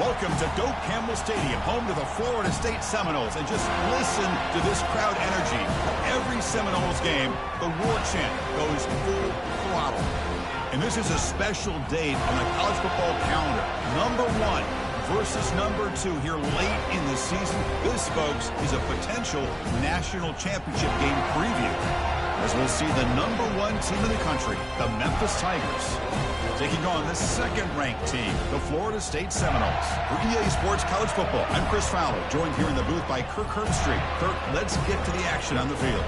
Welcome to Doak Campbell Stadium, home to the Florida State Seminoles. And just listen to this crowd energy. Every Seminoles game, the war chant goes full throttle. And this is a special date on the college football calendar. Number 1 versus number 2 here late in the season. This, folks, is a potential national championship game preview, as we'll see the number 1 team in the country, the Memphis Tigers, taking on the second-ranked team, the Florida State Seminoles. For EA Sports College Football, I'm Chris Fowler, joined here in the booth by Kirk Herbstreit. Kirk, let's get to the action on the field.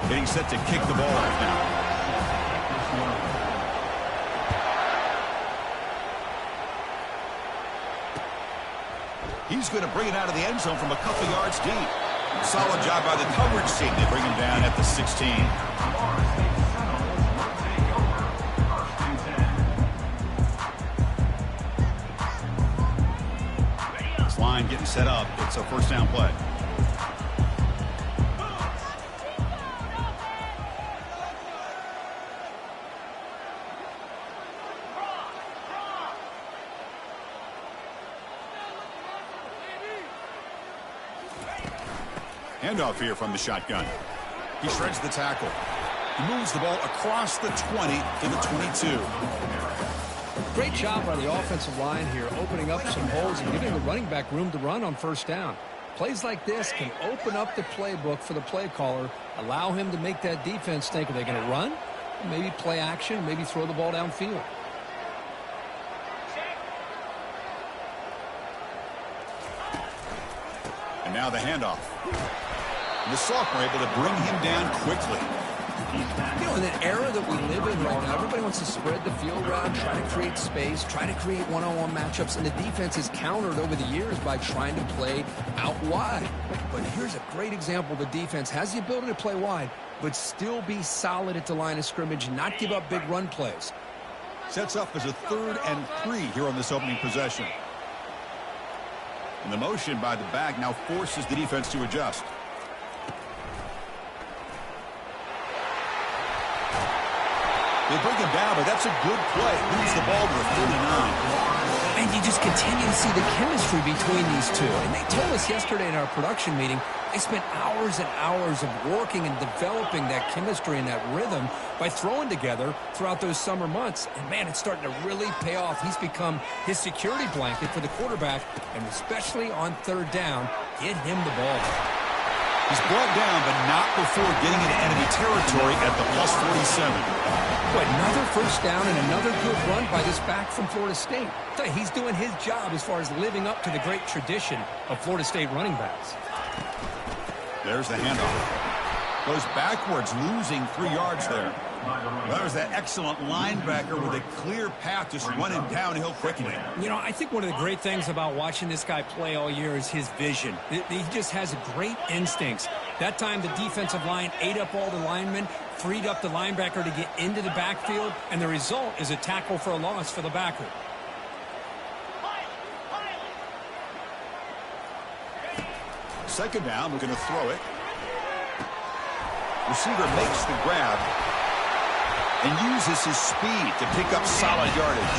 Getting set to kick the ball off now. He's going to bring it out of the end zone from a couple yards deep. Solid job by the coverage team. They bring him down at the 16. This line getting set up. It's a first down play. Handoff here from the shotgun. He shreds the tackle. He moves the ball across the 20 to the 22. Great job by the offensive line here, opening up some holes and giving the running back room to run on first down. Plays like this can open up the playbook for the play caller, allow him to make that defense think, are they going to run? Maybe play action, maybe throw the ball downfield. And now the handoff. The sophomore able to bring him down quickly. You know, in that era that we live in right now, everybody wants to spread the field around, try to create space, try to create one-on-one matchups, and the defense is countered over the years by trying to play out wide. But here's a great example. The defense has the ability to play wide, but still be solid at the line of scrimmage, not give up big run plays. Sets up as a 3rd and 3 here on this opening possession. And the motion by the back now forces the defense to adjust. They bring him down, but that's a good play. Moves the ball to the 39. And you just continue to see the chemistry between these two. And they told us yesterday in our production meeting, they spent hours and hours of working and developing that chemistry and that rhythm by throwing together throughout those summer months. And, man, it's starting to really pay off. He's become his security blanket for the quarterback, and especially on 3rd down, get him the ball. He's brought down, but not before getting into enemy territory at the plus 47. Another first down and another good run by this back from Florida State. He's doing his job as far as living up to the great tradition of Florida State running backs. There's the handoff. Goes backwards, losing 3 yards there. There's that excellent linebacker with a clear path, just running downhill quickly. You know, I think one of the great things about watching this guy play all year is his vision. He just has great instincts. That time the defensive line ate up all the linemen, freed up the linebacker to get into the backfield, and the result is a tackle for a loss for the backer. Second down, we're going to throw it. Receiver makes the grab and uses his speed to pick up solid yardage.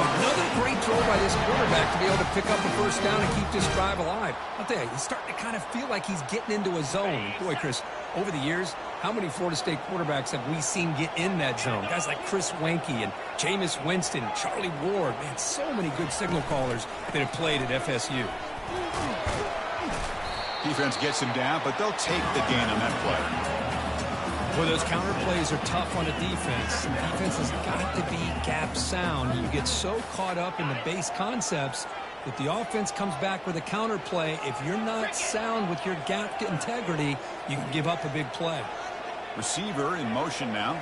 Another great throw by this quarterback to be able to pick up the first down and keep this drive alive. I'll tell you, he's starting to kind of feel like he's getting into a zone. Boy, Chris, over the years, how many Florida State quarterbacks have we seen get in that zone? Guys like Chris Weinke and Jameis Winston, Charlie Ward. Man, so many good signal callers that have played at FSU. Defense gets him down, but they'll take the gain on that play. Well, those counter plays are tough on a defense. The defense has got to be gap sound. You get so caught up in the base concepts that the offense comes back with a counter play. If you're not sound with your gap integrity, you can give up a big play. Receiver in motion now.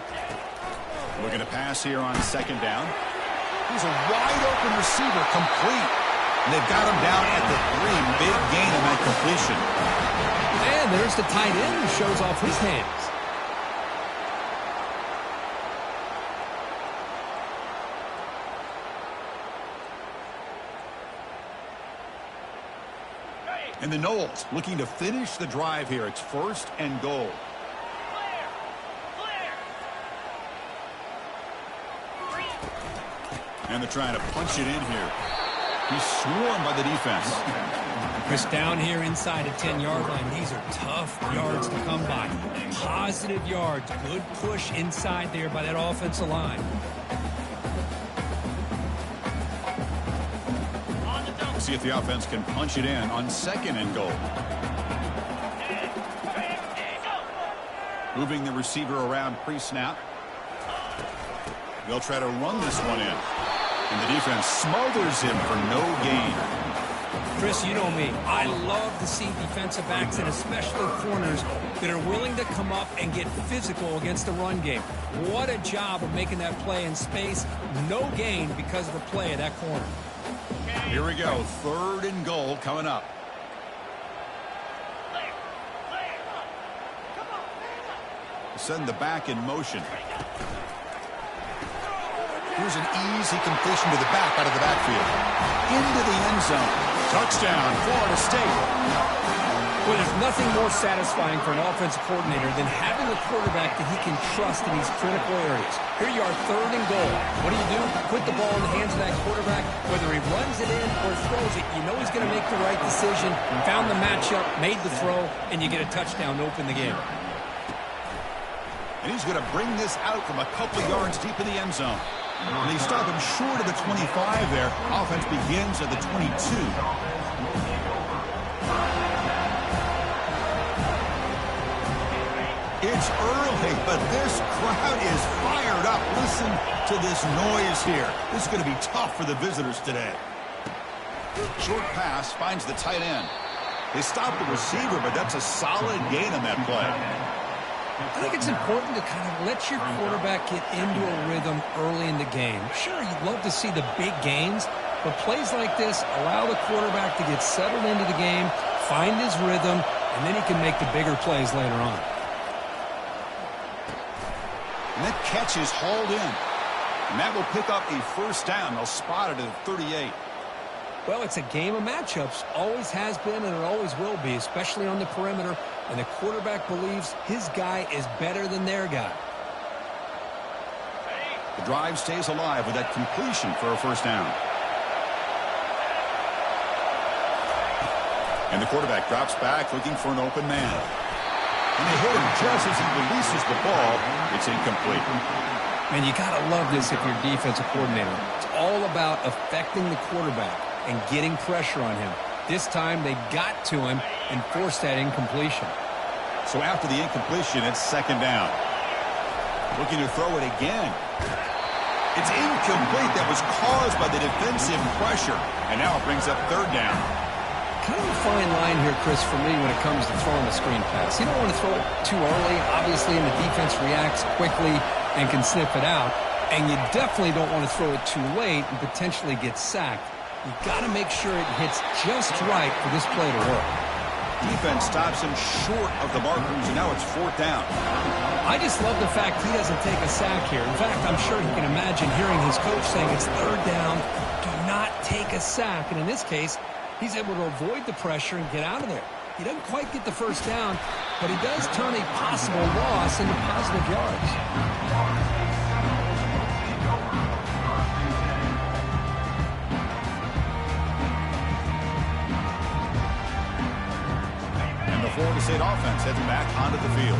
Looking to pass here on 2nd down. He's a wide-open receiver, complete. And they've got him down at the 3. Big gain on that completion. And there's the tight end who shows off his hands. And the Noles looking to finish the drive here. It's 1st and goal. And they're trying to punch it in here. He's swarmed by the defense. Chris, down here inside a 10-yard line, these are tough yards to come by. Positive yards. Good push inside there by that offensive line. See if the offense can punch it in on 2nd and goal. Moving the receiver around pre-snap. They'll try to run this one in. And the defense smothers him for no gain. Chris, you know me. I love to see defensive backs and especially corners that are willing to come up and get physical against the run game. What a job of making that play in space. No gain because of the play of that corner. Here we go. 3rd and goal coming up. Send the back in motion. Here's an easy completion to the back out of the backfield. Into the end zone. Touchdown, Florida State. Well, there's nothing more satisfying for an offensive coordinator than having a quarterback that he can trust in these critical areas. Here you are, 3rd and goal. What do? Put the ball in the hands of that quarterback. Whether he runs it in or throws it, you know he's going to make the right decision. Found the matchup, made the throw, and you get a touchdown to open the game. And he's going to bring this out from a couple yards deep in the end zone. And they stop him short of the 25 there. Offense begins at the 22. It's early, but this crowd is fired up. Listen to this noise here. This is going to be tough for the visitors today. Short pass finds the tight end. They stop the receiver, but that's a solid gain on that play. I think it's important to kind of let your quarterback get into a rhythm early in the game. Sure, you'd love to see the big gains, but plays like this allow the quarterback to get settled into the game, find his rhythm, and then he can make the bigger plays later on. And that catch is hauled in. And that will pick up a 1st down. They'll spot it at the 38. Well, it's a game of matchups. Always has been and it always will be, especially on the perimeter. And the quarterback believes his guy is better than their guy. The drive stays alive with that completion for a 1st down. And the quarterback drops back looking for an open man. And they hit him just as he releases the ball. It's incomplete. Man, you got to love this if you're a defensive coordinator. It's all about affecting the quarterback and getting pressure on him. This time they got to him and forced that incompletion. So after the incompletion, it's 2nd down. Looking to throw it again. It's incomplete. That was caused by the defensive pressure. And now it brings up 3rd down. Kind of a fine line here, Chris, for me when it comes to throwing a screen pass. You don't want to throw it too early, obviously, and the defense reacts quickly and can sniff it out. And you definitely don't want to throw it too late and potentially get sacked. You got to make sure it hits just right for this play to work. Defense stops him short of the markers, and now it's 4th down. I just love the fact he doesn't take a sack here. In fact, I'm sure he can imagine hearing his coach saying it's 3rd down, do not take a sack. And in this case, he's able to avoid the pressure and get out of there. He doesn't quite get the 1st down, but he does turn a possible loss into positive yards. Florida State offense heads back onto the field.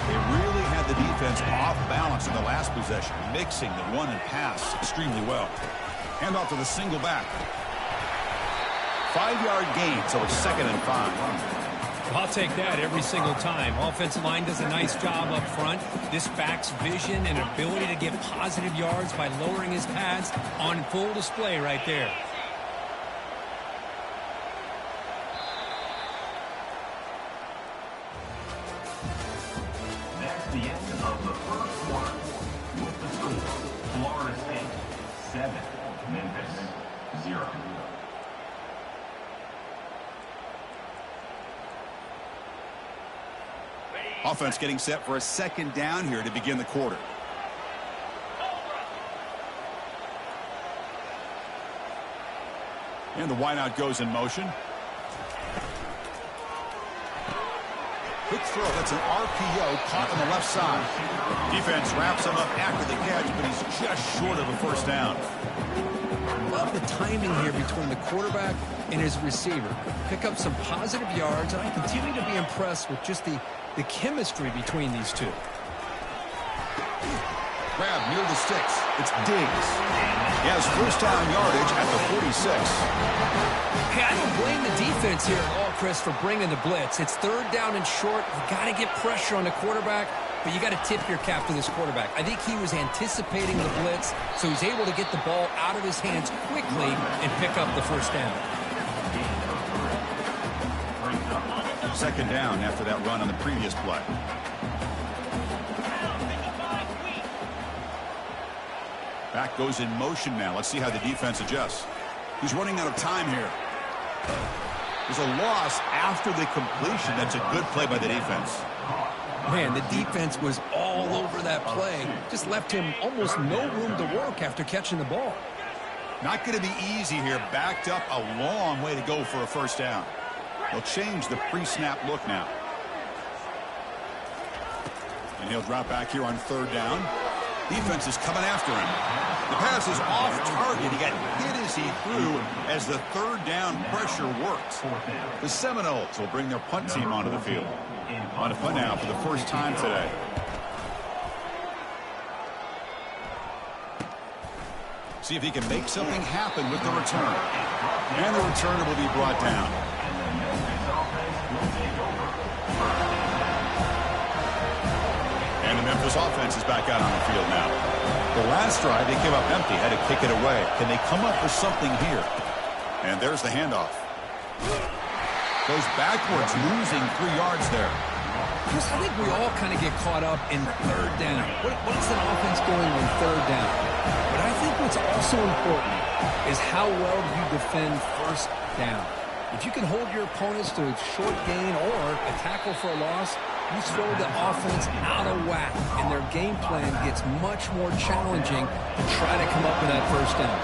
They really had the defense off balance in the last possession, mixing the run and pass extremely well. Hand off to the single back. 5-yard gain, so it's 2nd and 5. I'll take that every single time. Offensive line does a nice job up front. This back's vision and ability to get positive yards by lowering his pads on full display right there. The end of the 1st quarter with the score, Florida State 7, Memphis 0. Offense getting set for a 2nd down here to begin the quarter. And the wideout goes in motion. Quick throw, that's an RPO caught on the left side. Defense wraps him up after the catch, but he's just short of a 1st down. about the timing here between the quarterback and his receiver. Pick up some positive yards, and I continue to be impressed with just the chemistry between these two. Grab near the sticks. It's Diggs. He has first down yardage at the 46. Hey, I don't blame the defense here at all, Chris, for bringing the blitz. It's third down and short. You got to get pressure on the quarterback, but you got to tip your cap to this quarterback. I think he was anticipating the blitz, so he's able to get the ball out of his hands quickly and pick up the first down. Second down after that run on the previous play. Back goes in motion now. Let's see how the defense adjusts. He's running out of time here. There's a loss after the completion. That's a good play by the defense. Man, the defense was all over that play. Just left him almost no room to work after catching the ball. Not going to be easy here. Backed up a long way to go for a first down. They'll change the pre-snap look now. And he'll drop back here on third down. Defense is coming after him. The pass is off target. He got hit as he threw as the third down pressure worked. The Seminoles will bring their punt team onto the field. On to punt now for the first time today. See if he can make something happen with the return. And the returner will be brought down. And the Memphis offense is back out on the field now. The last drive, they came up empty, had to kick it away. Can they come up with something here? And there's the handoff. Goes backwards, losing 3 yards there. Chris, I think we all kind of get caught up in third down. What is an offense doing on third down? But I think what's also important is how well you defend first down. If you can hold your opponents to a short gain or a tackle for a loss, you throw the offense out of whack, and their game plan gets much more challenging to try to come up with that first down.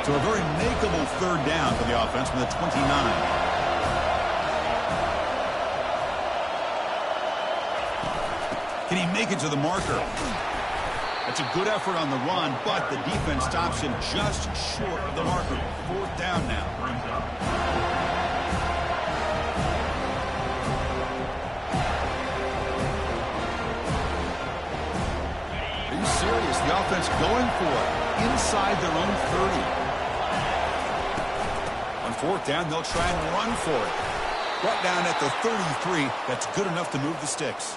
So a very makeable third down for the offense from the 29. Can he make it to the marker? That's a good effort on the run, but the defense stops him just short of the marker. Fourth down now. Are you serious? The offense going for it inside their own 30. On fourth down, they'll try and run for it. Brought down at the 33. That's good enough to move the sticks.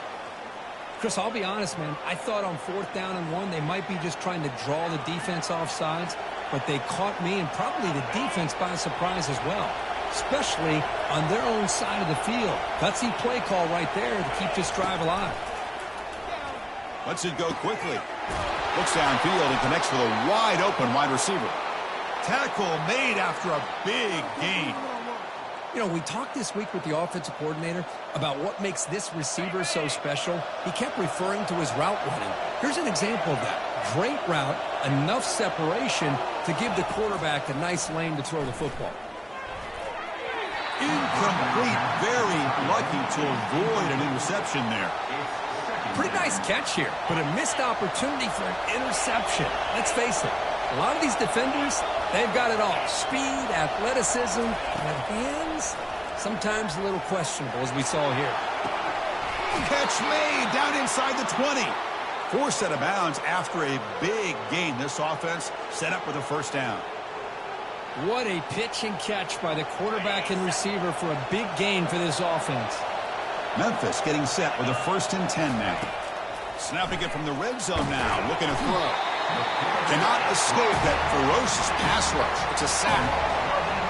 Chris, I'll be honest, man. I thought on fourth down and 1, they might be just trying to draw the defense off sides, but they caught me and probably the defense by surprise as well, especially on their own side of the field. Gutsy play call right there to keep this drive alive. Lets it go quickly. Looks downfield and connects with a wide-open wide receiver. Tackle made after a big gain. You know, we talked this week with the offensive coordinator about what makes this receiver so special. He kept referring to his route running. Here's an example of that. Great route, enough separation to give the quarterback a nice lane to throw the football. Incomplete. Very lucky to avoid an interception there. Pretty nice catch here, but a missed opportunity for an interception. Let's face it, a lot of these defenders, they've got it all. Speed, athleticism, but hands, sometimes a little questionable, as we saw here. Catch made down inside the 20. Forced out of bounds after a big gain. This offense set up with a first down. What a pitch and catch by the quarterback and receiver for a big gain for this offense. Memphis getting set with a 1st and 10 now. Snapping it from the red zone now, looking to throw. Cannot escape that ferocious pass rush. It's a sack.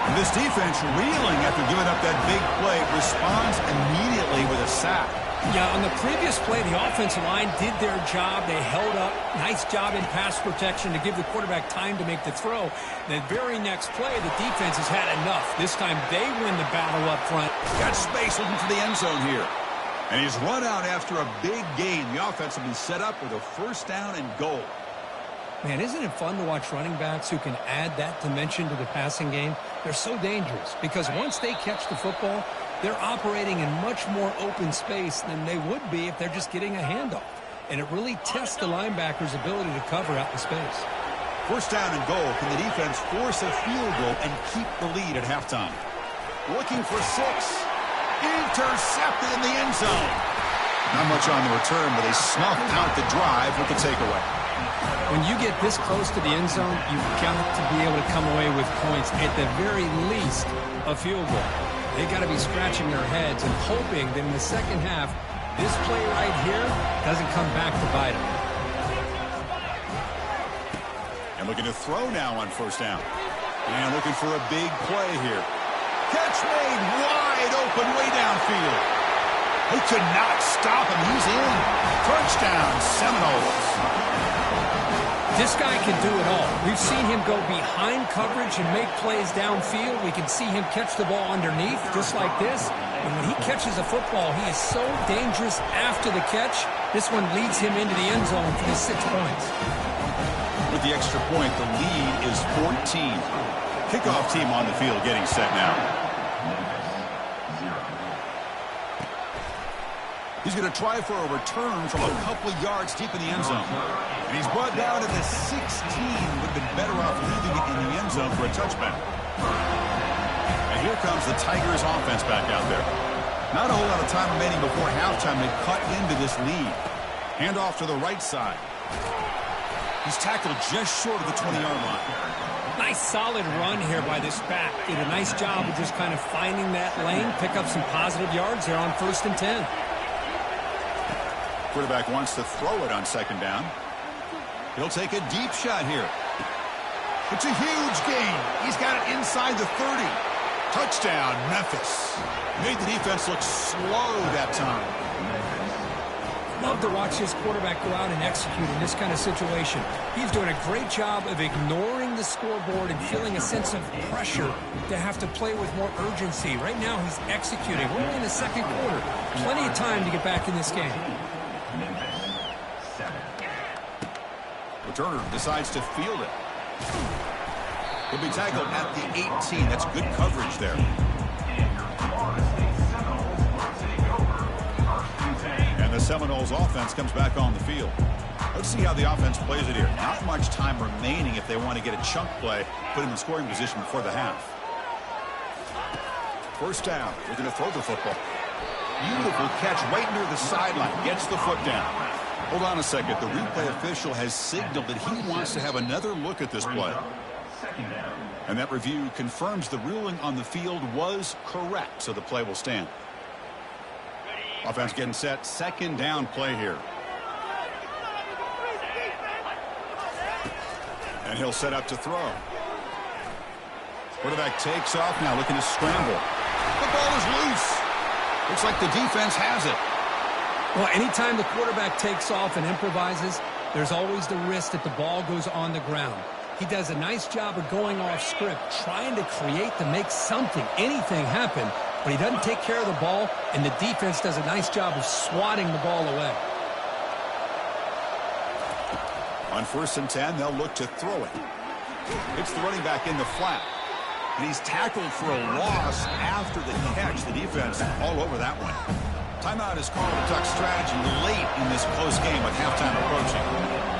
And this defense, reeling after giving up that big play, responds immediately with a sack. Yeah, on the previous play, the offensive line did their job. They held up. Nice job in pass protection to give the quarterback time to make the throw. The very next play, the defense has had enough. This time, they win the battle up front. Got space looking for the end zone here. And he's run out after a big gain. The offense will be set up with a first down and goal. Man, isn't it fun to watch running backs who can add that dimension to the passing game? They're so dangerous because once they catch the football, they're operating in much more open space than they would be if they're just getting a handoff. and it really tests the linebacker's ability to cover out in space. First down and goal. Can the defense force a field goal and keep the lead at halftime? Looking for 6. Intercepted in the end zone. Not much on the return, but they snuff out the drive with the takeaway. When you get this close to the end zone, you've got to be able to come away with points, at the very least, a field goal. They've got to be scratching their heads and hoping that in the second half, this play right here doesn't come back to bite them. And looking to throw now on first down. And looking for a big play here. Catch made wide open way downfield. They could not stop him. He's in. Touchdown, Seminoles. This guy can do it all. We've seen him go behind coverage and make plays downfield. We can see him catch the ball underneath, just like this. And when he catches a football, he is so dangerous after the catch. This one leads him into the end zone for the 6 points. With the extra point, the lead is 14. Kickoff team on the field getting set now. He's going to try for a return from a couple of yards deep in the end zone. And he's brought down to the 16. Would have been better off leaving it in the end zone for a touchback. And here comes the Tigers offense back out there. Not a whole lot of time remaining before halftime to cut into this lead. Hand off to the right side. He's tackled just short of the 20-yard line. Nice solid run here by this back. Did a nice job of just kind of finding that lane, pick up some positive yards there on 1st and 10. Quarterback wants to throw it on second down. He'll take a deep shot here. It's a huge gain. He's got it inside the 30. Touchdown, Memphis. Made the defense look slow that time. Love to watch this quarterback go out and execute in this kind of situation. He's doing a great job of ignoring the scoreboard and feeling a sense of pressure to have to play with more urgency. Right now, he's executing. We're only in the second quarter. Plenty of time to get back in this game. Returner decides to field it. He'll be tackled at the 18. That's good coverage there. And the Seminoles offense comes back on the field. Let's see how the offense plays it here. Not much time remaining if they want to get a chunk play, put him in scoring position before the half. First down. They're going to throw the football. Beautiful catch right near the sideline. Gets the foot down. Hold on a second. The replay official has signaled that he wants to have another look at this play. And that review confirms the ruling on the field was correct, so the play will stand. Offense getting set. Second down play here. And he'll set up to throw. Quarterback takes off now, looking to scramble. The ball is loose. Looks like the defense has it. Well, anytime the quarterback takes off and improvises, there's always the risk that the ball goes on the ground. He does a nice job of going off script, trying to create to make something, anything happen, but he doesn't take care of the ball, and the defense does a nice job of swatting the ball away. On 1st and 10, they'll look to throw it. It's the running back in the flat. And he's tackled for a loss after the catch. The defense all over that one. Timeout is called to Duck strategy late in this close game with halftime approaching.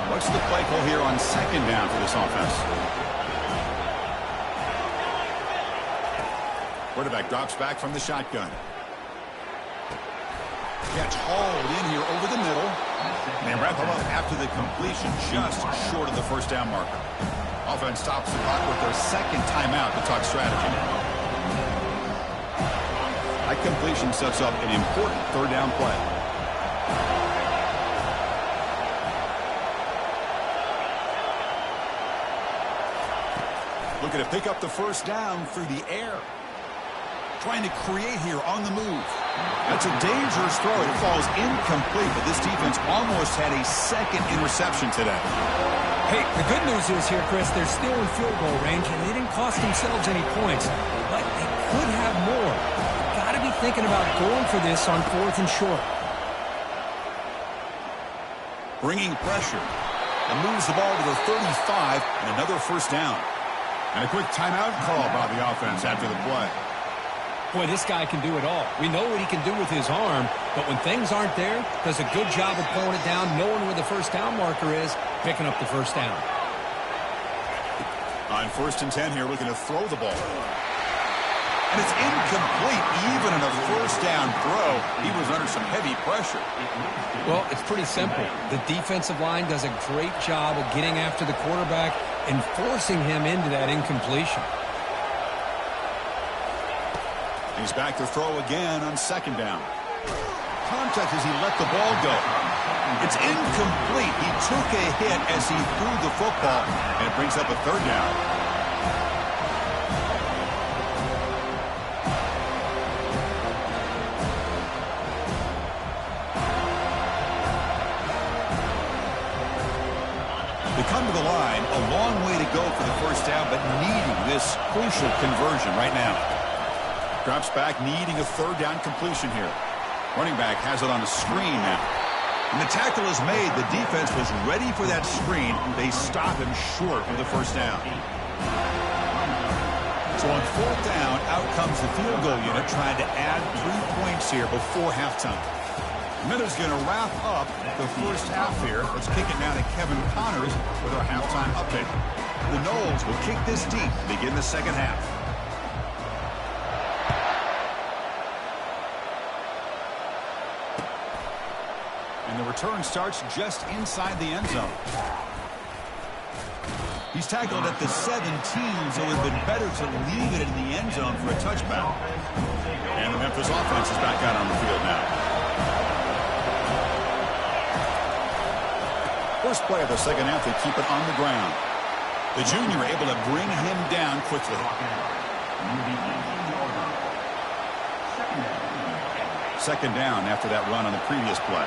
What's the play call here on second down for this offense? Quarterback drops back from the shotgun. Catch hauled in here over the middle. And they wrap him up after the completion, just short of the first down marker. Offense stops the clock with their second timeout to talk strategy. That completion sets up an important third down play. Looking to pick up the first down through the air. Trying to create here on the move. That's a dangerous throw. It falls incomplete, but this defense almost had a second interception today. Hey, the good news is here, Chris, they're still in field goal range, and they didn't cost themselves any points, but they could have more. Got to be thinking about going for this on 4th and short. Bringing pressure and moves the ball to the 35 and another first down. And a quick timeout call by the offense after the play. Boy, this guy can do it all. We know what he can do with his arm, but but when things aren't there, does a good job of pulling it down, knowing where the first down marker is, picking up the first down. On 1st and 10 here, looking to throw the ball. And it's incomplete. Even in a first down throw, he was under some heavy pressure. Well, it's pretty simple. The defensive line does a great job of getting after the quarterback and forcing him into that incompletion. He's back to throw again on 2nd down. Contact as he let the ball go. It's incomplete. He took a hit as he threw the football, and it brings up a 3rd down. They come to the line, a long way to go for the first down, but needing this crucial conversion right now. Drops back, needing a 3rd down completion here. Running back has it on a screen now. When the tackle is made, the defense was ready for that screen. They stop him short of the first down. So on 4th down, out comes the field goal unit trying to add 3 points here before halftime. Miller's going to wrap up the first half here. Let's kick it now to Kevin Connors with our halftime update. The Noles will kick this deep to begin the second half. And the return starts just inside the end zone. He's tackled at the 17, so it would have been better to leave it in the end zone for a touchback. And the Memphis offense is back out on the field now. First play of the second half, they keep it on the ground. The junior able to bring him down quickly. Second down after that run on the previous play.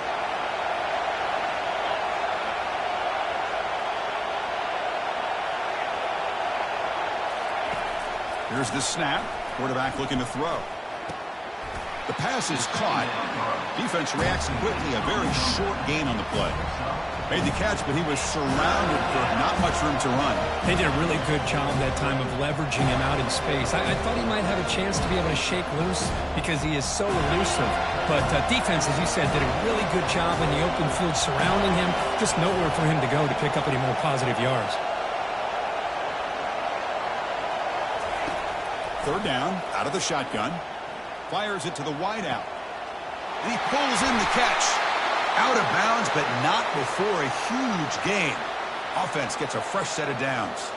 Here's the snap. Quarterback looking to throw. The pass is caught. Defense reacts quickly. A very short gain on the play. Made the catch, but he was surrounded for not much room to run. They did a really good job that time of leveraging him out in space. I thought he might have a chance to be able to shake loose because he is so elusive. But defense, as you said, did a really good job in the open field surrounding him. Just nowhere for him to go to pick up any more positive yards. 3rd down, out of the shotgun. Fires it to the wideout. And he pulls in the catch. Out of bounds, but not before a huge gain. Offense gets a fresh set of downs.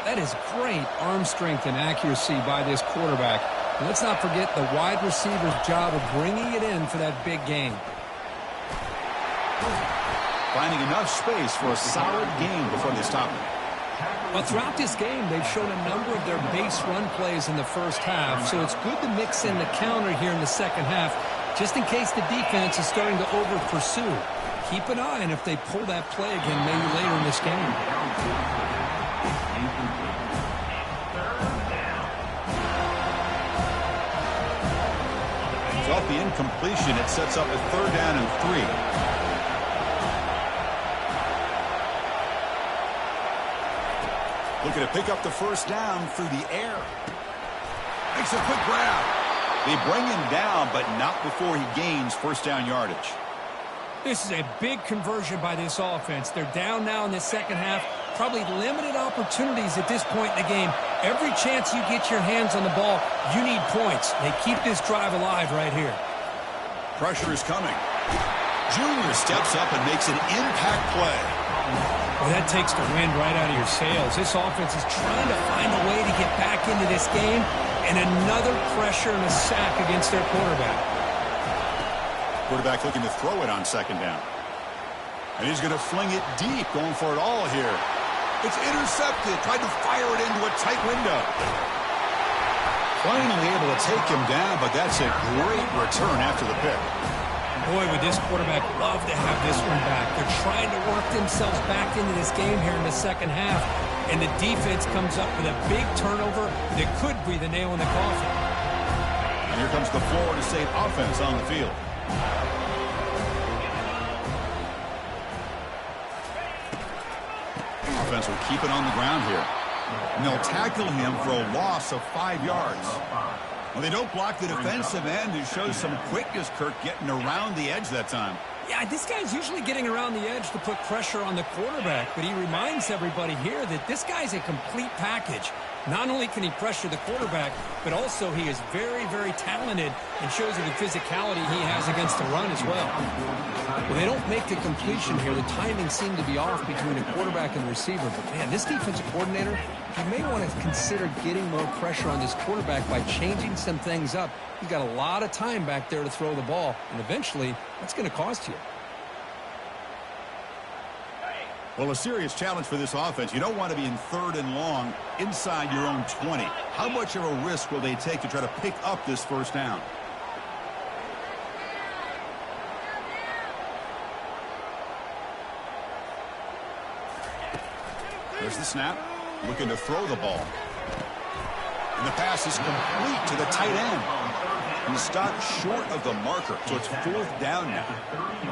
That is great arm strength and accuracy by this quarterback. And let's not forget the wide receiver's job of bringing it in for that big gain. Finding enough space for a solid gain before they stop him. Well, throughout this game, they've shown a number of their base run plays in the first half, so it's good to mix in the counter here in the second half, just in case the defense is starting to over-pursue. Keep an eye on if they pull that play again maybe later in this game. So off the incompletion, it sets up a 3rd down and 3. Looking to pick up the first down through the air. Makes a quick grab. They bring him down, but not before he gains first down yardage. This is a big conversion by this offense. They're down now in the second half. Probably limited opportunities at this point in the game. Every chance you get your hands on the ball, you need points. They keep this drive alive right here. Pressure is coming. Junior steps up and makes an impact play. Well, that takes the wind right out of your sails. This offense is trying to find a way to get back into this game, and another pressure and a sack against their quarterback. Quarterback looking to throw it on 2nd down. And he's going to fling it deep, going for it all here. It's intercepted. Tried to fire it into a tight window. Finally able to take him down, but that's a great return after the pick. Boy, would this quarterback love to have this one back. They're trying to work themselves back into this game here in the second half, and the defense comes up with a big turnover that could be the nail in the coffin. And here comes the Florida State offense on the field. Offense will keep it on the ground here. And they'll tackle him for a loss of 5 yards. Well, they don't block the defensive end, who shows some quickness, Kirk, getting around the edge that time. Yeah, this guy's usually getting around the edge to put pressure on the quarterback, but he reminds everybody here that this guy's a complete package. Not only can he pressure the quarterback, but also he is very, very talented and shows you the physicality he has against the run as well. Well, they don't make the completion here. The timing seemed to be off between the quarterback and the receiver. But, man, this defensive coordinator, he may want to consider getting more pressure on this quarterback by changing some things up. He's got a lot of time back there to throw the ball, and eventually that's going to cost you. Well, a serious challenge for this offense. You don't want to be in 3rd and long inside your own 20. How much of a risk will they take to try to pick up this first down? There's the snap. Looking to throw the ball. And the pass is complete to the tight end. He stopped short of the marker, so it's 4th down now.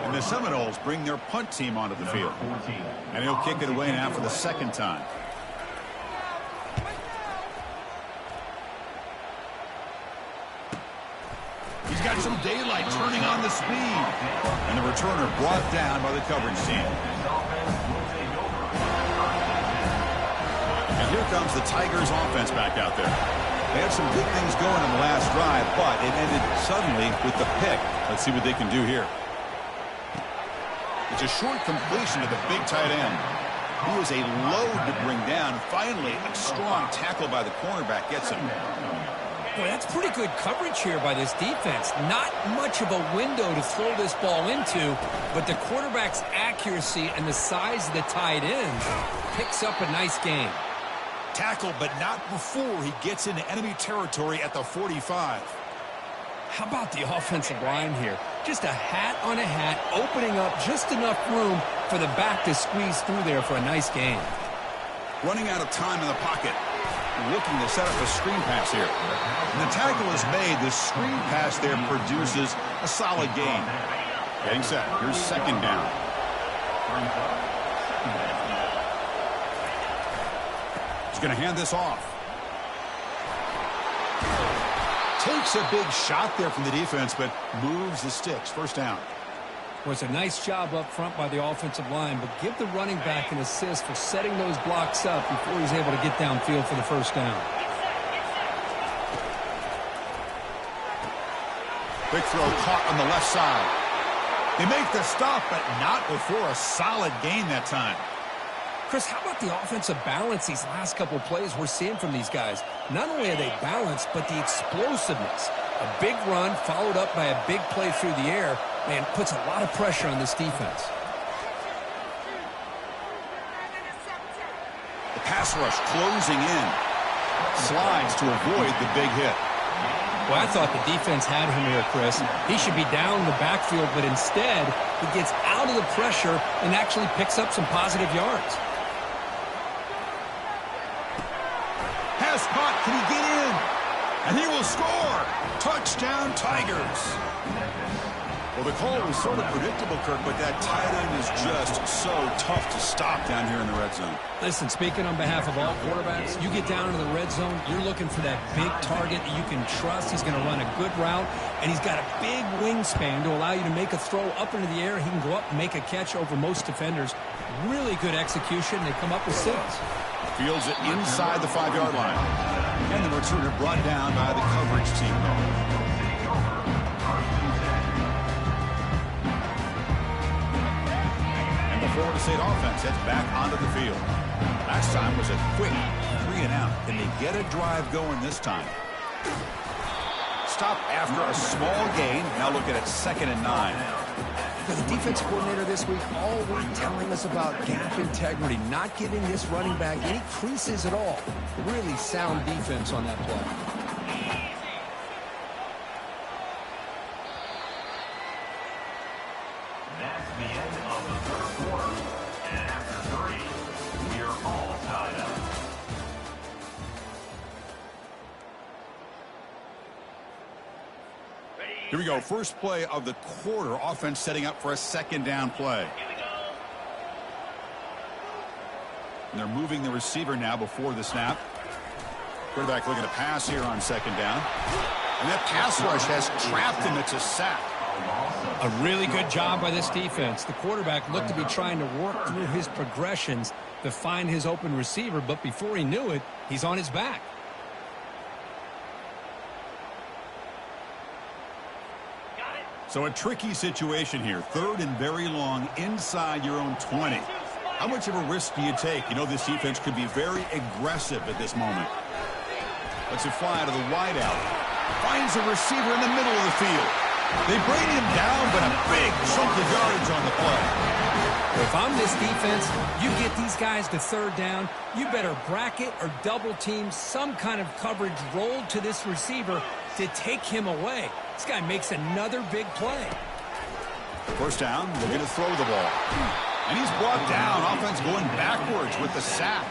And the Seminoles bring their punt team onto the field. And he'll kick it away now for the 2nd time. He's got some daylight turning on the speed. And the returner brought down by the coverage team. And here comes the Tigers offense back out there. They had some good things going in the last drive, but it ended suddenly with the pick. Let's see what they can do here. It's a short completion to the big tight end. He was a load to bring down. Finally, a strong tackle by the cornerback gets him. Boy, that's pretty good coverage here by this defense. Not much of a window to throw this ball into, but the quarterback's accuracy and the size of the tight end picks up a nice gain. Tackle, but not before he gets into enemy territory at the 45. How about the offensive line here? Just a hat on a hat, opening up just enough room for the back to squeeze through there for a nice gain. Running out of time in the pocket. Looking to set up a screen pass here. And the tackle is made. The screen pass there produces a solid gain. Getting set. Here's 2nd down. He's going to hand this off. Takes a big shot there from the defense, but moves the sticks. 1st down. Well, it's a nice job up front by the offensive line, but give the running back an assist for setting those blocks up before he's able to get downfield for the 1st down. Big throw caught on the left side. They make the stop, but not before a solid gain that time. Chris, how about the offensive balance these last couple plays we're seeing from these guys? Not only are they balanced, but the explosiveness. A big run followed up by a big play through the air, man, puts a lot of pressure on this defense. The pass rush closing in. Slides to avoid the big hit. Well, I thought the defense had him here, Chris. He should be down in the backfield, but instead he gets out of the pressure and actually picks up some positive yards. Pass caught. Can he get in? And he will score. Touchdown, Tigers. Well, the call was sort of predictable, Kirk, but that tight end is just so tough to stop down here in the red zone. Listen, speaking on behalf of all quarterbacks, you get down into the red zone, you're looking for that big target that you can trust. He's going to run a good route, and he's got a big wingspan to allow you to make a throw up into the air. He can go up and make a catch over most defenders. Really good execution. They come up with 6. Fields it inside the 5-yard line. And the returner brought down by the coverage team. And the Florida State offense heads back onto the field. Last time was a quick 3-and-out. Can they get a drive going this time? Stop after a small gain. Now looking at 2nd and 9. The defense coordinator this week always telling us about gap integrity, not giving this running back any creases at all. Really sound defense on that play. That's the end of the 3rd quarter. And after 3, we are all tied up. Here we go. First play of the quarter. Offense setting up for a 2nd down play. And they're moving the receiver now before the snap. Quarterback looking to pass here on 2nd down. And that pass rush has trapped him. It's a sack. A really good job by this defense. The quarterback looked to be trying to work through his progressions to find his open receiver, but before he knew it, he's on his back. So a tricky situation here. 3rd and very long inside your own 20. How much of a risk do you take? You know this defense could be very aggressive at this moment. Lets it fly to the wideout. Finds a receiver in the middle of the field. They bring him down, but a big chunk of yardage on the play. If I'm this defense, you get these guys to 3rd down, you better bracket or double team some kind of coverage rolled to this receiver to take him away. This guy makes another big play. 1st down, we're going to throw the ball. And he's brought down. Offense going backwards with the sack.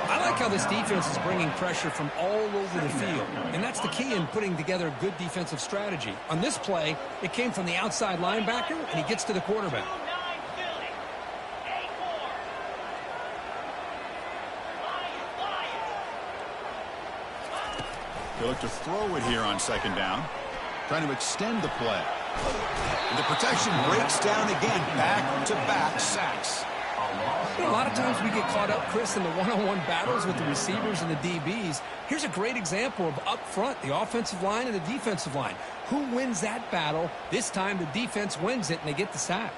I like how this defense is bringing pressure from all over the field, and that's the key in putting together a good defensive strategy. On this play, it came from the outside linebacker, and he gets to the quarterback. They look to throw it here on 2nd down, trying to extend the play. And the protection breaks down again, back-to-back sacks. You know, a lot of times we get caught up, Chris, in the one-on-one battles with the receivers and the DBs. Here's a great example of up front, the offensive line and the defensive line. Who wins that battle? This time the defense wins it, and they get the sack.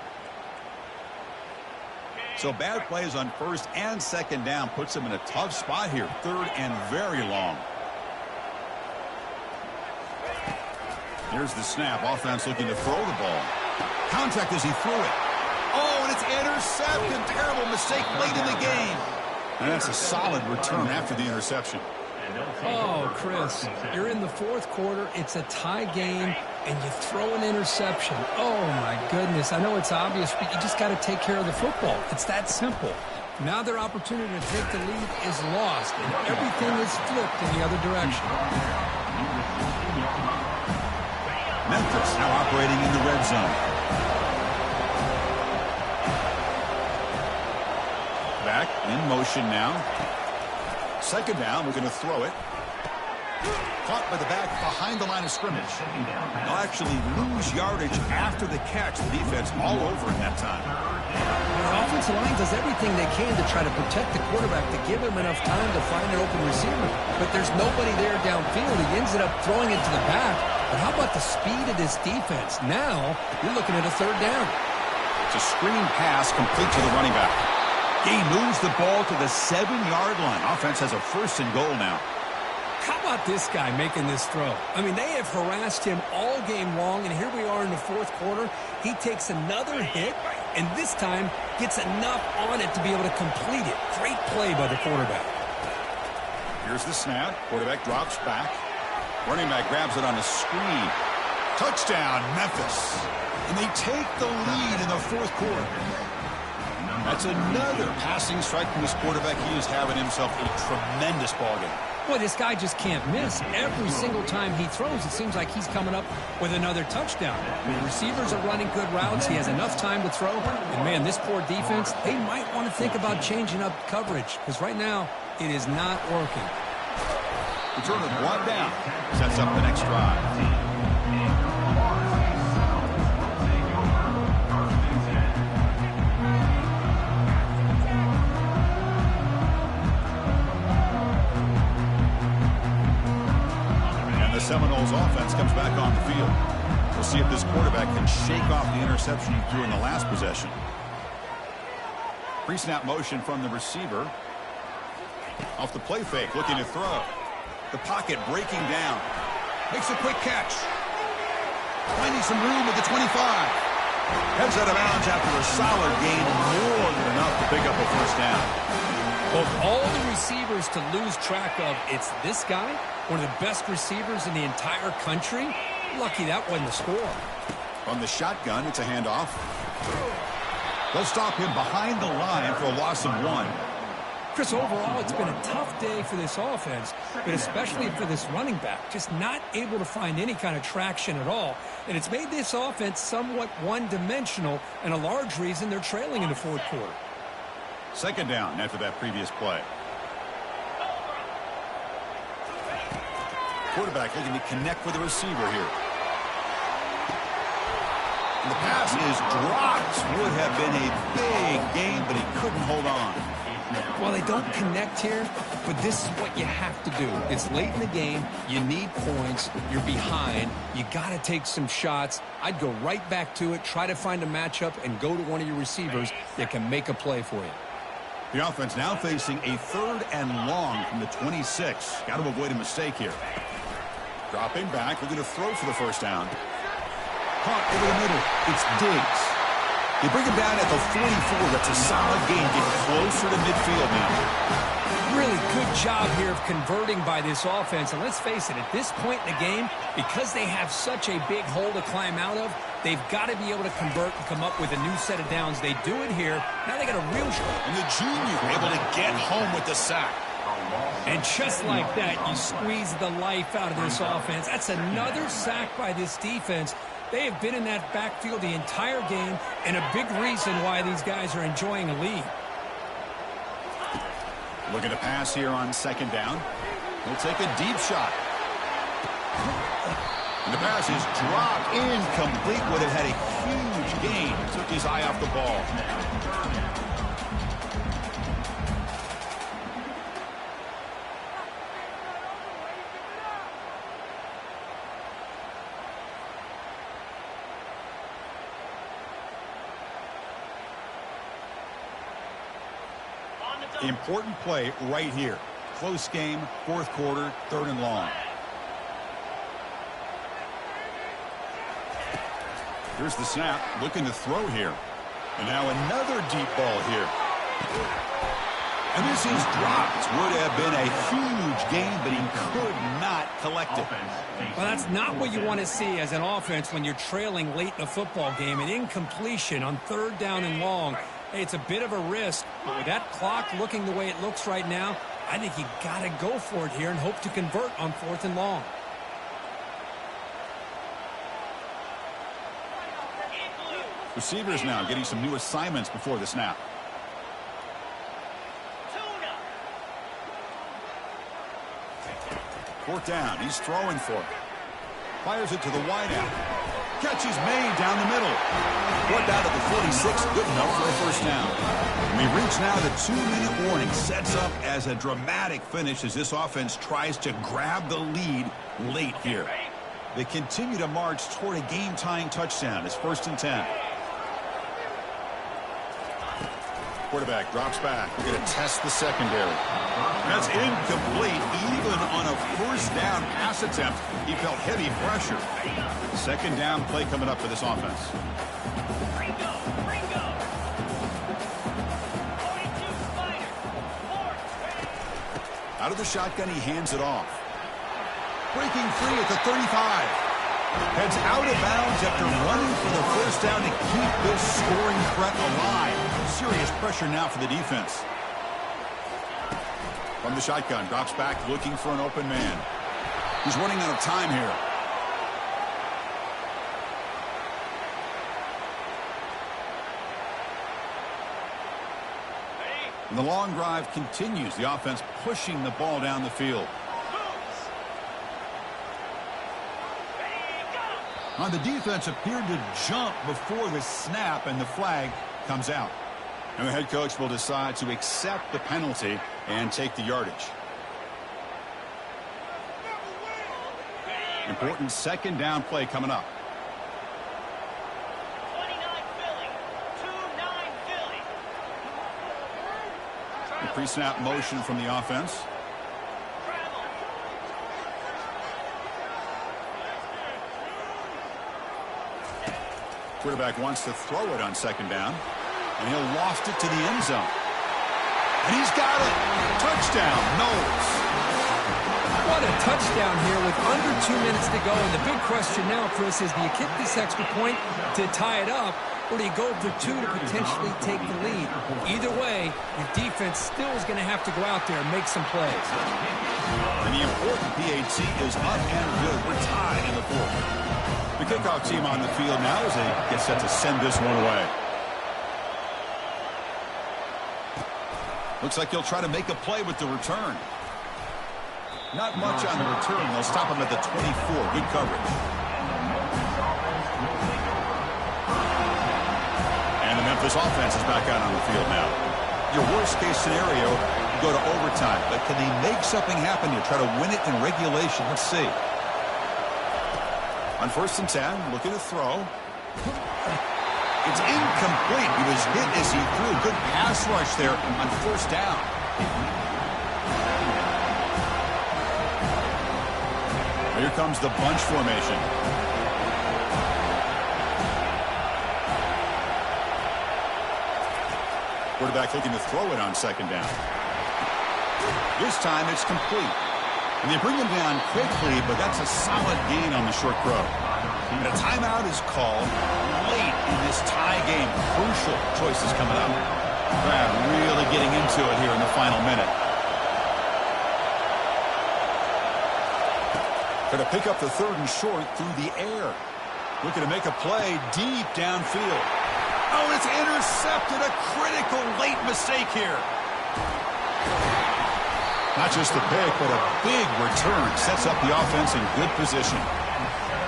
So bad plays on 1st and 2nd down puts them in a tough spot here. 3rd and very long. Here's the snap. Offense looking to throw the ball. Contact as he threw it. Oh, and it's intercepted. Terrible mistake late in the game. And that's a solid return after the interception. Oh, Chris, you're in the 4th quarter. It's a tie game, and you throw an interception. Oh, my goodness. I know it's obvious, but you just got to take care of the football. It's that simple. Now their opportunity to take the lead is lost, and everything is flipped in the other direction. Memphis now operating in the red zone. Back in motion now. 2nd down, we're going to throw it. Caught by the back behind the line of scrimmage. They'll actually lose yardage after the catch. The defense all over in that time. The offensive line does everything they can to try to protect the quarterback, to give him enough time to find an open receiver. But there's nobody there downfield. He ends up throwing it to the back. But how about the speed of this defense? Now you're looking at a 3rd down. It's a screen pass complete to the running back. He moves the ball to the 7-yard line. Offense has a 1st and goal now. How about this guy making this throw? I mean, they have harassed him all game long, and here we are in the 4th quarter. He takes another hit, and this time gets enough on it to be able to complete it. Great play by the quarterback. Here's the snap. Quarterback drops back. Running back grabs it on a screen. Touchdown, Memphis. And they take the lead in the 4th quarter. That's another passing strike from this quarterback. He is having himself a tremendous ballgame. Boy, this guy just can't miss. Every single time he throws, it seems like he's coming up with another touchdown. The receivers are running good routes. He has enough time to throw. And, man, this poor defense, they might want to think about changing up coverage because right now it is not working. Return of 1 down. Sets up the next drive. Seminoles offense comes back on the field. We'll see if this quarterback can shake off the interception he threw in the last possession. Pre-snap motion from the receiver. Off the play fake, looking to throw. The pocket breaking down. Makes a quick catch. Finding some room at the 25. Heads out of bounds after a solid gain, more than enough to pick up a 1st down. Of all the receivers to lose track of, it's this guy, one of the best receivers in the entire country. Lucky that wasn't the score. From the shotgun, it's a handoff. They'll stop him behind the line for a loss of 1. Chris, overall, it's been a tough day for this offense, but especially for this running back. Just not able to find any kind of traction at all. And it's made this offense somewhat one-dimensional, and a large reason they're trailing in the 4th quarter. 2nd down after that previous play. Quarterback looking to connect with the receiver here. And the pass is dropped. Would have been a big game, but he couldn't hold on. Well, they don't connect here, but this is what you have to do. It's late in the game. You need points. You're behind. You got to take some shots. I'd go right back to it, try to find a matchup, and go to one of your receivers that can make a play for you. The offense now facing a 3rd and long from the 26. Got to avoid a mistake here. Dropping back, looking to throw for the first down. Caught over the middle. It's Diggs. They bring him down at the 44. That's a solid gain. Get closer to midfield now. Really good job here of converting by this offense. And let's face it, at this point in the game, because they have such a big hole to climb out of, they've got to be able to convert and come up with a new set of downs. They do it here. Now they got a real shot. And the junior able to get home with the sack. And just like that, you squeeze the life out of this offense. That's another sack by this defense. They have been in that backfield the entire game, and a big reason why these guys are enjoying a lead. Looking to pass here on 2nd down. He'll take a deep shot. And the pass is dropped incomplete. Would have had a huge gain. Took his eye off the ball. Important play right here. Close game, 4th quarter, 3rd and long. Here's the snap, looking to throw here. And now another deep ball here. And this is dropped. Would have been a huge gain, but he could not collect it. Well, that's not what you want to see as an offense when you're trailing late in a football game. An incompletion on 3rd down and long. Hey, it's a bit of a risk, but with that clock looking the way it looks right now, I think you got to go for it here and hope to convert on 4th and long. Receivers now getting some new assignments before the snap. Fourth down, he's throwing for it. Fires it to the wideout. Catch is made down the middle. Brought down to the 46, good enough for a first down. We reach now the 2-minute warning. Sets up as a dramatic finish as this offense tries to grab the lead late here. They continue to march toward a game-tying touchdown. It's 1st and 10. Quarterback drops back. We're going to test the secondary. That's incomplete. Even on a first down pass attempt, he felt heavy pressure. 2nd down play coming up for this offense. Out of the shotgun, he hands it off. Breaking free at the 35. Heads out of bounds after running for the first down to keep this scoring threat alive. Serious pressure now for the defense. From the shotgun, drops back looking for an open man. He's running out of time here. And the long drive continues. The offense pushing the ball down the field. On the defense appeared to jump before the snap, and the flag comes out. And the head coach will decide to accept the penalty and take the yardage. Important 2nd down play coming up. 29 Philly, 2-9 Philly. The pre-snap motion from the offense. Quarterback wants to throw it on 2nd down, and he'll loft it to the end zone. And he's got it. Touchdown, Knowles. What a touchdown here with under 2 minutes to go. And the big question now, Chris, is do you kick this extra point to tie it up, or do you go for 2 to potentially take the lead? Either way, your defense still is going to have to go out there and make some plays. And the important PAT is up and good. We're tied in the 4th. The kickoff team on the field now as they get set to send this one away. Looks like he'll try to make a play with the return. Not much on the return. They'll stop him at the 24. Good coverage. And the Memphis offense is back out on the field now. Your worst-case scenario, you go to overtime. But can they make something happen here? Try to win it in regulation. Let's see. On 1st and 10, looking to throw. It's incomplete. He was hit as he threw a good pass rush there on 1st down. Here comes the bunch formation. Quarterback looking to throw it on 2nd down. This time it's complete. And they bring him down quickly, but that's a solid gain on the short throw. And a timeout is called late in this tie game. Crucial choices coming up. Brad really getting into it here in the final minute. Going to pick up the 3rd and short through the air. Looking to make a play deep downfield. Oh, it's intercepted. A critical late mistake here. Not just a pick, but a big return. Sets up the offense in good position.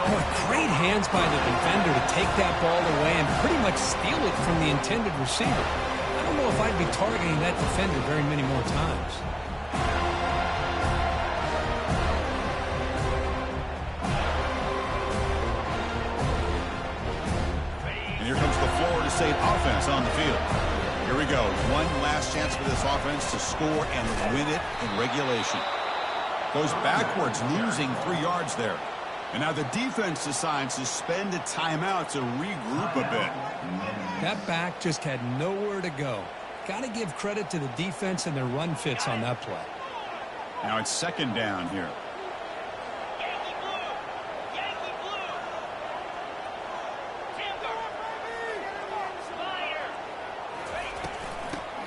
Boy, great hands by the defender to take that ball away and pretty much steal it from the intended receiver. I don't know if I'd be targeting that defender very many more times. And here comes the Florida State offense on the field. Here we go. One last chance for this offense to score and win it in regulation. Goes backwards, losing 3 yards there. And now the defense decides to spend a timeout to regroup a bit. That back just had nowhere to go. Got to give credit to the defense and their run fits on that play. Now it's 2nd down here. Yankee blue! Yankee blue! Timber! Fire!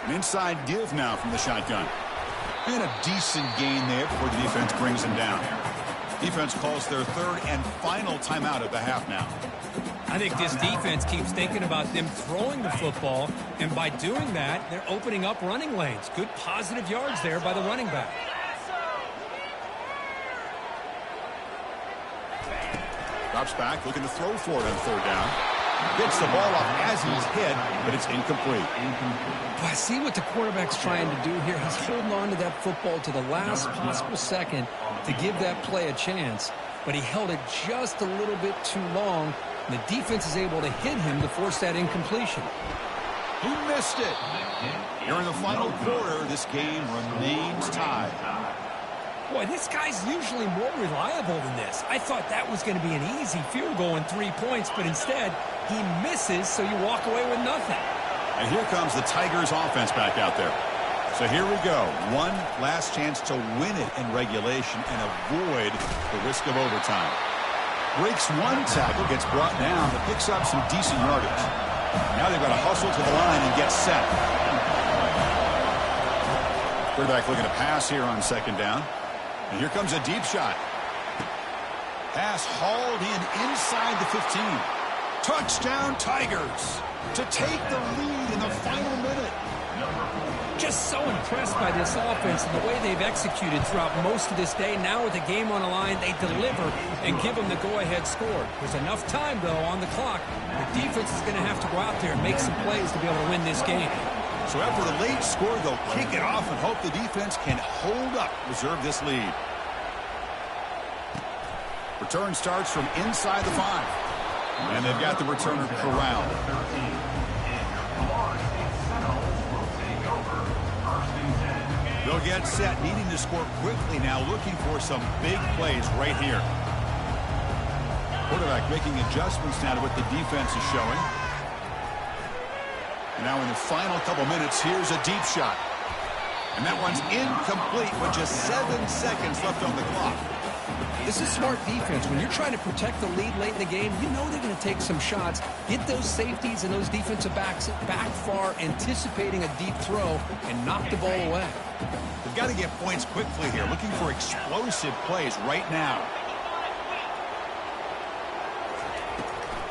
An inside give now from the shotgun. And a decent gain there before the defense brings him down. Defense calls their 3rd and final timeout at the half now. I think this defense keeps thinking about them throwing the football, and by doing that, they're opening up running lanes. Good positive yards there by the running back. Drops back, looking to throw for it on 3rd down. Gets the ball off as he's hit, but it's incomplete. Well, I see what the quarterback's trying to do here. He's holding on to that football to the last possible second to give that play a chance, but he held it just a little bit too long, and the defense is able to hit him to force that incompletion. He missed it. Here in the final quarter, this game remains tied. Boy, this guy's usually more reliable than this. I thought that was going to be an easy field goal in 3 points, but instead, he misses, so you walk away with nothing. And here comes the Tigers offense back out there. So here we go. One last chance to win it in regulation and avoid the risk of overtime. Breaks one tackle, gets brought down, but picks up some decent yardage. Now they've got to hustle to the line and get set. Quarterback looking to pass here on 2nd down. And here comes a deep shot. Pass hauled in inside the 15. Touchdown Tigers to take the lead in the final minute. Just so impressed by this offense and the way they've executed throughout most of this day. Now with the game on the line, they deliver and give them the go-ahead score. There's enough time, though, on the clock. The defense is going to have to go out there and make some plays to be able to win this game. So after the late score, they'll kick it off and hope the defense can hold up, reserve this lead. Return starts from inside the 5. And they've got the returner corralled. They'll get set, needing to score quickly now, looking for some big plays right here. Quarterback making adjustments now to what the defense is showing. And now in the final couple minutes, here's a deep shot. And that one's incomplete with just 7 seconds left on the clock. This is smart defense. When you're trying to protect the lead late in the game, you know they're going to take some shots, get those safeties and those defensive backs back far, anticipating a deep throw, and knock the ball away. They've got to get points quickly here, looking for explosive plays right now.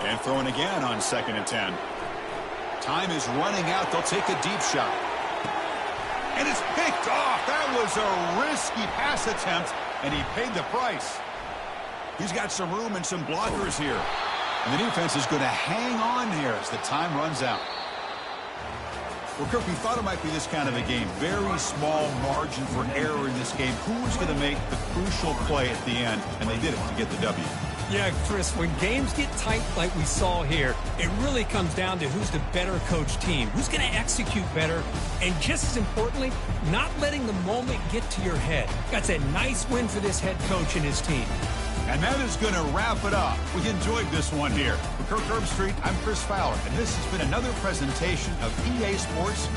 And throwing again on 2nd and 10. Time is running out. They'll take a deep shot. And it's picked off. That was a risky pass attempt, and he paid the price. He's got some room and some blockers here. And the defense is going to hang on here as the time runs out. Well, Kirk, we thought it might be this kind of a game. Very small margin for error in this game. Who was going to make the crucial play at the end? And they did it to get the W. Yeah, Chris, when games get tight like we saw here, it really comes down to who's the better coach team, who's going to execute better, and just as importantly, not letting the moment get to your head. That's a nice win for this head coach and his team. And that is going to wrap it up. We enjoyed this one here. For Kirk Herbstreit, I'm Chris Fowler, and this has been another presentation of EA Sports.